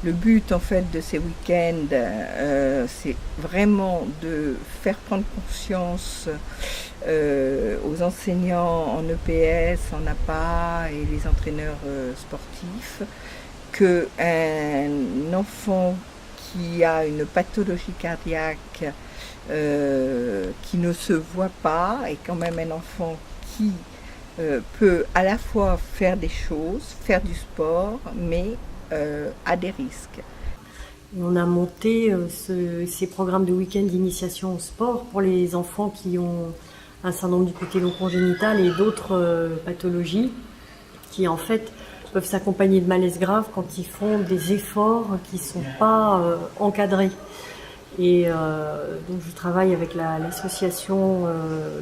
Le but en fait de ces week-ends, c'est vraiment de faire prendre conscience aux enseignants en EPS, en APA et les entraîneurs sportifs qu'un enfant qui a une pathologie cardiaque qui ne se voit pas est quand même un enfant qui peut à la fois faire des choses, faire du sport, mais à des risques. On a monté ces programmes de week-end d'initiation au sport pour les enfants qui ont un syndrome du côté long congénital et d'autres pathologies qui en fait peuvent s'accompagner de malaises graves quand ils font des efforts qui ne sont pas encadrés. Et donc je travaille avec l'association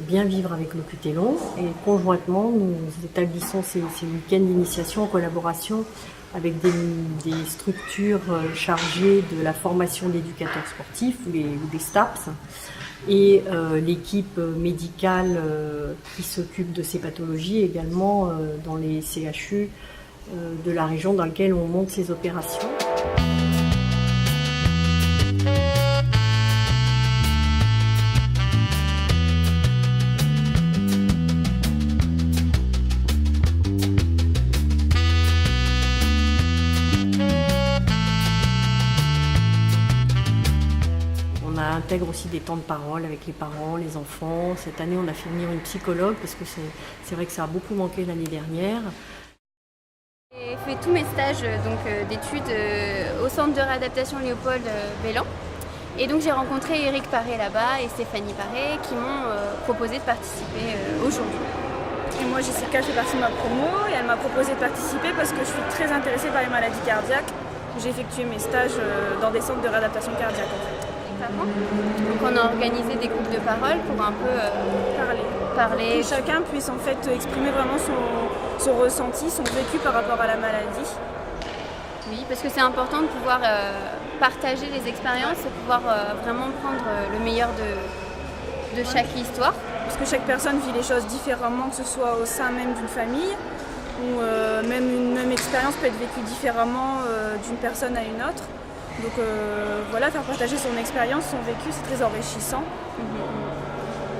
Bien Vivre avec le QT long et conjointement nous établissons ces week-ends d'initiation en collaboration avec des structures chargées de la formation d'éducateurs sportifs ou des STAPS et l'équipe médicale qui s'occupe de ces pathologies également dans les CHU de la région dans laquelle on monte ces opérations. On intègre aussi des temps de parole avec les parents, les enfants. Cette année, on a fait venir une psychologue parce que c'est vrai que ça a beaucoup manqué l'année dernière. J'ai fait tous mes stages d'études au centre de réadaptation Léopold Bellan. Et donc j'ai rencontré Eric Paré là-bas et Stéphanie Paré qui m'ont proposé de participer aujourd'hui. Et moi Jessica, je fais partie de ma promo et elle m'a proposé de participer parce que je suis très intéressée par les maladies cardiaques. J'ai effectué mes stages dans des centres de réadaptation cardiaque en fait. Donc on a organisé des groupes de parole pour un peu parler. Que chacun puisse en fait exprimer vraiment son ressenti, son vécu par rapport à la maladie. Oui, parce que c'est important de pouvoir partager les expériences et pouvoir vraiment prendre le meilleur de chaque histoire. Parce que chaque personne vit les choses différemment, que ce soit au sein même d'une famille, ou même une même expérience peut être vécue différemment d'une personne à une autre. Donc voilà, faire partager son expérience, son vécu, c'est très enrichissant.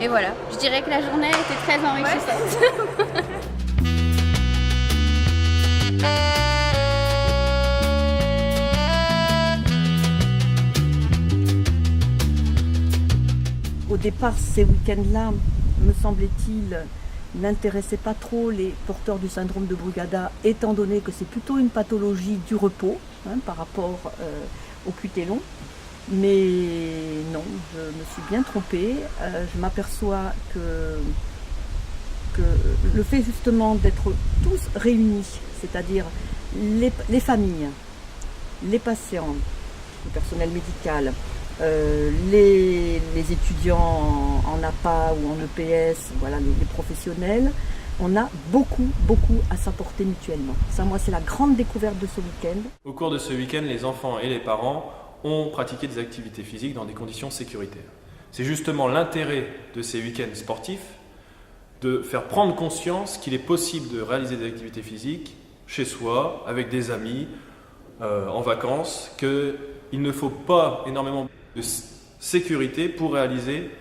Et voilà, je dirais que la journée était très enrichissante. Ouais. Au départ, ces week-ends-là, me semblait-il, n'intéressaient pas trop les porteurs du syndrome de Brugada, étant donné que c'est plutôt une pathologie du repos par rapport au QT long. Mais non, je me suis bien trompée. Je m'aperçois que le fait justement d'être tous réunis, c'est-à-dire les familles, les patients, le personnel médical, les étudiants en APA ou en EPS, voilà, les professionnels, on a beaucoup à s'apporter mutuellement. Ça, moi, c'est la grande découverte de ce week-end. Au cours de ce week-end, les enfants et les parents ont pratiqué des activités physiques dans des conditions sécuritaires. C'est justement l'intérêt de ces week-ends sportifs de faire prendre conscience qu'il est possible de réaliser des activités physiques chez soi, avec des amis, en vacances, qu'il ne faut pas énormément de sécurité pour réaliser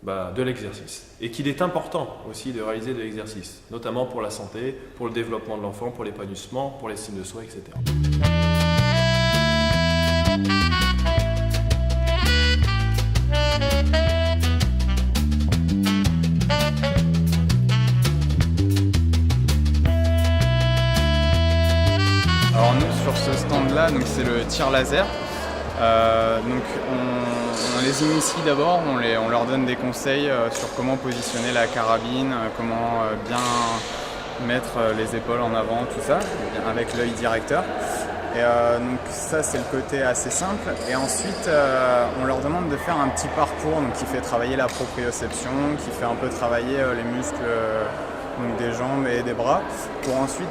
de l'exercice. Et qu'il est important aussi de réaliser de l'exercice, notamment pour la santé, pour le développement de l'enfant, pour l'épanouissement, pour l'estime de soi, etc. Alors nous sur ce stand là, c'est le tir laser. Donc on les initie d'abord, on leur donne des conseils sur comment positionner la carabine, comment bien mettre les épaules en avant, tout ça, avec l'œil directeur. Et donc ça c'est le côté assez simple. Et ensuite on leur demande de faire un petit parcours qui fait travailler la proprioception, qui fait un peu travailler les muscles des jambes et des bras, pour ensuite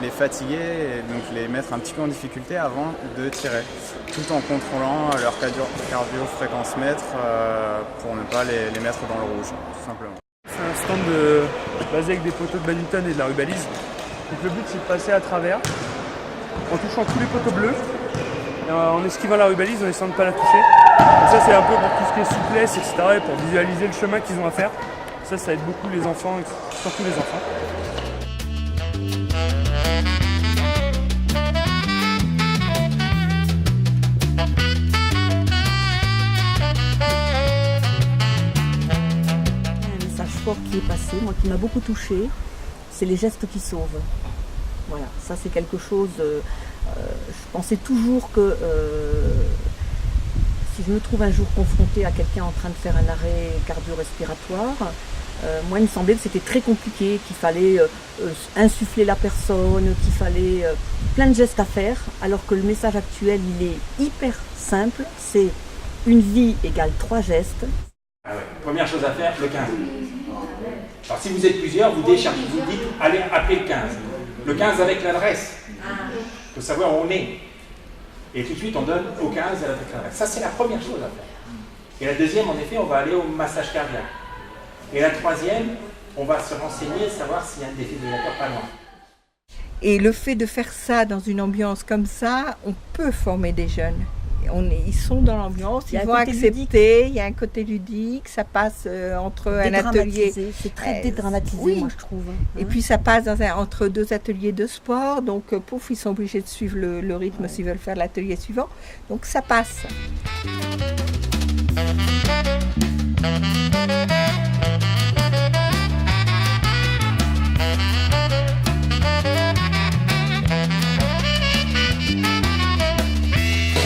les fatiguer et les mettre un petit peu en difficulté avant de tirer, tout en contrôlant leur cardio-fréquence-mètre pour ne pas les mettre dans le rouge, tout simplement. C'est un stand basé avec des poteaux de badminton et de la rubalise. Donc le but c'est de passer à travers en touchant tous les poteaux bleus en esquivant la rubalise, en essayant de ne pas la toucher. Donc ça c'est un peu pour tout ce qui est souplesse, etc. et pour visualiser le chemin qu'ils ont à faire. Ça aide beaucoup les enfants, surtout les enfants. Un message fort qui est passé, moi qui m'a beaucoup touchée, c'est les gestes qui sauvent. Voilà, ça c'est quelque chose, je pensais toujours que si je me trouve un jour confrontée à quelqu'un en train de faire un arrêt cardio-respiratoire, moi il me semblait que c'était très compliqué, qu'il fallait insuffler la personne, qu'il fallait plein de gestes à faire, alors que le message actuel il est hyper simple, c'est une vie égale 3 gestes. Ah ouais. Première chose à faire, le 15. Alors si vous êtes plusieurs, vous déchargez, vous dites allez appeler le 15. Le 15 avec l'adresse, pour savoir où on est. Et tout de suite on donne au 15 avec l'adresse. Ça c'est la première chose à faire. Et la deuxième, en effet, on va aller au massage cardiaque. Et la troisième, on va se renseigner, savoir s'il y a un défibrillateur pas loin. Et le fait de faire ça dans une ambiance comme ça, on peut former des jeunes. Ils sont dans l'ambiance, ils vont accepter, il y a un côté ludique, ça passe entre un atelier. C'est très dédramatisé, oui. moi je trouve. Et puis ça passe entre 2 ateliers de sport, donc pouf, ils sont obligés de suivre le rythme s'ils veulent faire l'atelier suivant. Donc ça passe.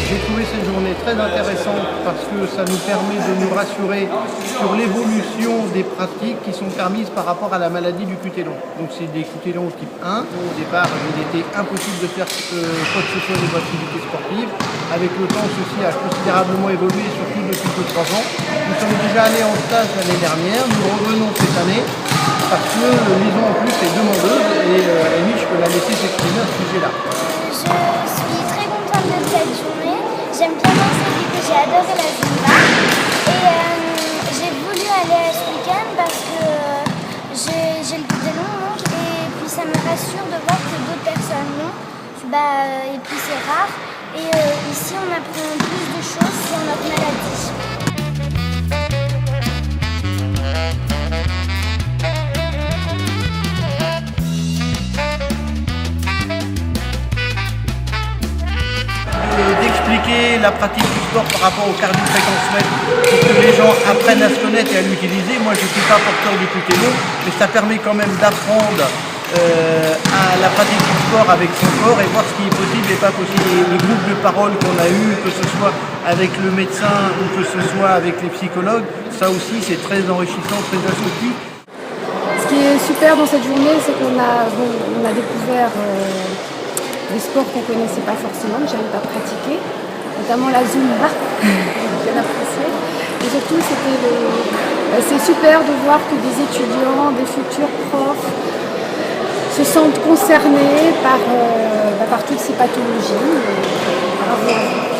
J'ai trouvé cette journée très intéressante parce que ça nous permet de nous rassurer sur l'évolution des pratiques qui sont permises par rapport à la maladie du QT long. Donc c'est des QT long type 1. Au départ, il était impossible de faire quoi que ce soit des activités sportives. Avec le temps, ceci a considérablement évolué, surtout depuis 2-3 ans. Nous sommes déjà allés en stage l'année dernière, nous revenons cette année parce que Lison en plus est demandeuse et Amy, je peux la laisser s'exprimer à ce sujet-là. Je suis très contente de cette journée. J'aime bien danser vu que j'ai adoré la Zumba. Et j'ai voulu aller ce week-end parce que j'ai le QT long et puis ça me rassure de voir que d'autres personnes l'ont. Et puis c'est rare. Et ici on apprend plus de choses sur notre maladie. D'expliquer la pratique du sport par rapport au cardio-fréquence-mètre pour que les gens apprennent à se connaître et à l'utiliser. Moi je ne suis pas porteur du QT long, mais ça permet quand même d'apprendre à la pratique du sport avec son corps et voir ce qui est possible et pas possible. Les groupes de parole qu'on a eu, que ce soit avec le médecin ou que ce soit avec les psychologues, ça aussi c'est très enrichissant, très instructif. Ce qui est super dans cette journée, c'est qu'on a découvert des sports qu'on ne connaissait pas forcément, que je n'avais pas pratiqué, notamment la Zumba, que j'ai bien apprécié. Et surtout, c'est super de voir que des étudiants, des futurs profs se sentent concernés par toutes ces pathologies. Bravo.